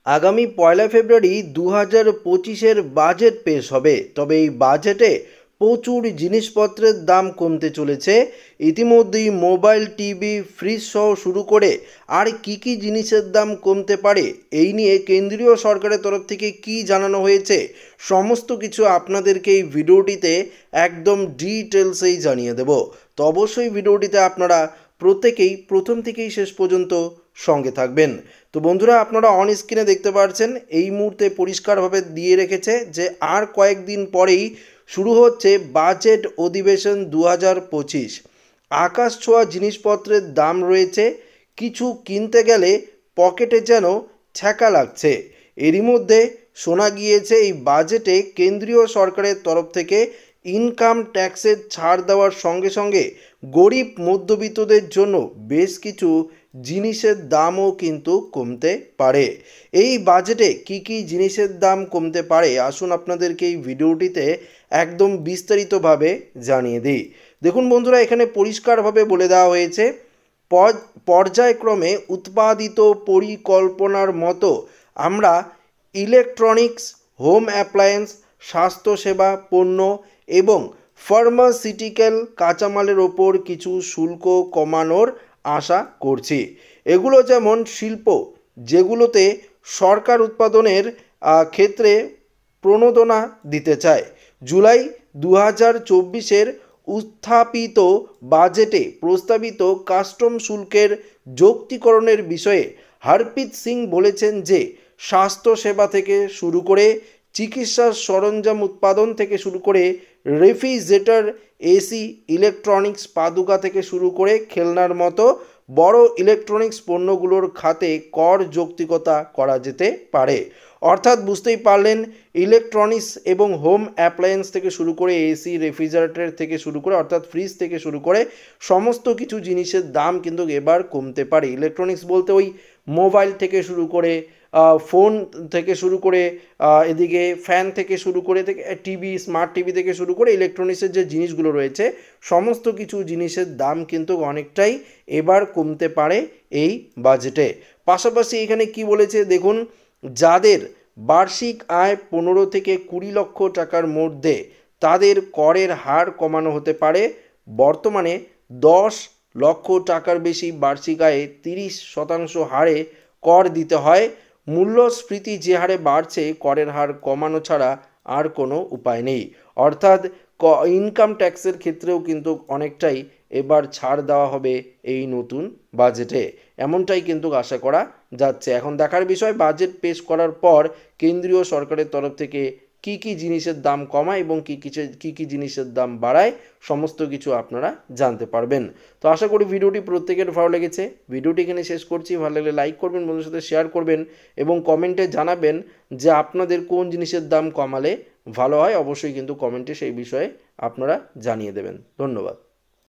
আগামী 1 ফেব্রুয়ারি 2025-এর বাজেট পেশ হবে। তবে এই বাজেটে প্রচুর জিনিসপত্রের দাম কমতে চলেছে। ইতিমধ্যেই মোবাইল, টিভি, ফ্রিজ সহ শুরু করে আর কি জিনিসের দাম কমতে পারে, এই নিয়ে কেন্দ্রীয় সরকারের তরফ থেকে কি জানানো হয়েছে, সমস্ত কিছু আপনাদেরকে এই ভিডিওটিতে একদম ডিটেলসেই জানিয়ে দেব। তো অবশ্যই ভিডিওটিতে আপনারা প্রত্যেকেই প্রথম থেকেই শেষ পর্যন্ত সঙ্গে থাকবেন। তো বন্ধুরা, আপনারা অন স্ক্রিনে দেখতে পাচ্ছেন এই মুহূর্তে পরিষ্কারভাবে দিয়ে রেখেছে যে আর কয়েকদিন পরেই শুরু হচ্ছে বাজেট অধিবেশন 2025। আকাশ ছোঁয়া জিনিসপত্রের দাম রয়েছে, কিছু কিনতে গেলে পকেটে যেন ছ্যাঁকা লাগছে। এরই মধ্যে শোনা গিয়েছে এই বাজেটে কেন্দ্রীয় সরকারের তরফ থেকে ইনকাম ট্যাক্সের ছাড় দেওয়ার সঙ্গে সঙ্গে গরিব মধ্যবিত্তদের জন্য বেশ কিছু জিনিসের দামও কিন্তু কমতে পারে। এই বাজেটে কি জিনিসের দাম কমতে পারে, আসুন আপনাদেরকে এই ভিডিওটিতে একদম বিস্তারিতভাবে জানিয়ে দিই। দেখুন বন্ধুরা, এখানে পরিষ্কারভাবে বলে দেওয়া হয়েছে পর্যায়ক্রমে উৎপাদিত পরিকল্পনার মতো আমরা ইলেকট্রনিক্স, হোম অ্যাপ্লায়েন্স, স্বাস্থ্যসেবা পণ্য এবং ফার্মাসিউটিক্যাল কাঁচামালের ওপর কিছু শুল্ক কমানোর আশা করছি। এগুলো যেমন শিল্প, যেগুলোতে সরকার উৎপাদনের ক্ষেত্রে প্রণোদনা দিতে চায়। জুলাই 2024-এর উত্থাপিত বাজেটে প্রস্তাবিত কাস্টম শুল্কের যৌক্তিকরণের বিষয়ে হরপ্রীত সিং বলেছেন যে স্বাস্থ্যসেবা থেকে শুরু করে চিকিৎসার সরঞ্জাম উৎপাদন থেকে শুরু করে রেফ্রিজারেটর, এসি, ইলেকট্রনিক্স, পাদুকা থেকে শুরু করে খেলনার মতো বড় ইলেকট্রনিক্স পণ্যগুলোর খাতে কর যৌক্তিকতা করা যেতে পারে। অর্থাৎ বুঝতেই পারলেন, ইলেকট্রনিক্স এবং হোম অ্যাপ্লায়েন্স থেকে শুরু করে এসি, রেফ্রিজারেটর থেকে শুরু করে অর্থাৎ ফ্রিজ থেকে শুরু করে সমস্ত কিছু জিনিসের দাম কিন্তু এবার কমতে পারে। ইলেকট্রনিক্স বলতে ওই মোবাইল থেকে শুরু করে ফোন থেকে শুরু করে এদিকে ফ্যান থেকে শুরু করে টিভি, স্মার্ট টিভি থেকে শুরু করে ইলেকট্রনিক্সের যে জিনিসগুলো রয়েছে সমস্ত কিছু জিনিসের দাম কিন্তু অনেকটাই এবার কমতে পারে এই বাজেটে। পাশাপাশি এখানে কি বলেছে দেখুন, যাদের বার্ষিক আয় 15 থেকে 20 লক্ষ টাকার মধ্যে তাদের করের হার কমানো হতে পারে। বর্তমানে 10 লক্ষ টাকার বেশি বার্ষিক আয়ে 30% হারে কর দিতে হয়। মূল্যস্ফীতি যে হারে বাড়ছে, করের হার কমানো ছাড়া আর কোনো উপায় নেই। অর্থাৎ ইনকাম ট্যাক্সের ক্ষেত্রেও কিন্তু অনেকটাই এবার ছাড় দেওয়া হবে এই নতুন বাজেটে, এমনটাই কিন্তু আশা করা যাচ্ছে। এখন দেখার বিষয় বাজেট পেশ করার পর কেন্দ্রীয় সরকারের তরফ থেকে কি জিনিসের দাম কমায় এবং কি জিনিসের দাম বাড়ায়, সমস্ত কিছু আপনারা জানতে পারবেন। তো আশা করি ভিডিওটি প্রত্যেকের ভালো লেগেছে। ভিডিওটি এখানে শেষ করছি। ভালো লাগলে লাইক করবেন, বন্ধুদের সাথে শেয়ার করবেন এবং কমেন্টে জানাবেন যে আপনাদের কোন জিনিসের দাম কমালে ভালো হয়। অবশ্যই কিন্তু কমেন্টে সেই বিষয়ে আপনারা জানিয়ে দেবেন। ধন্যবাদ।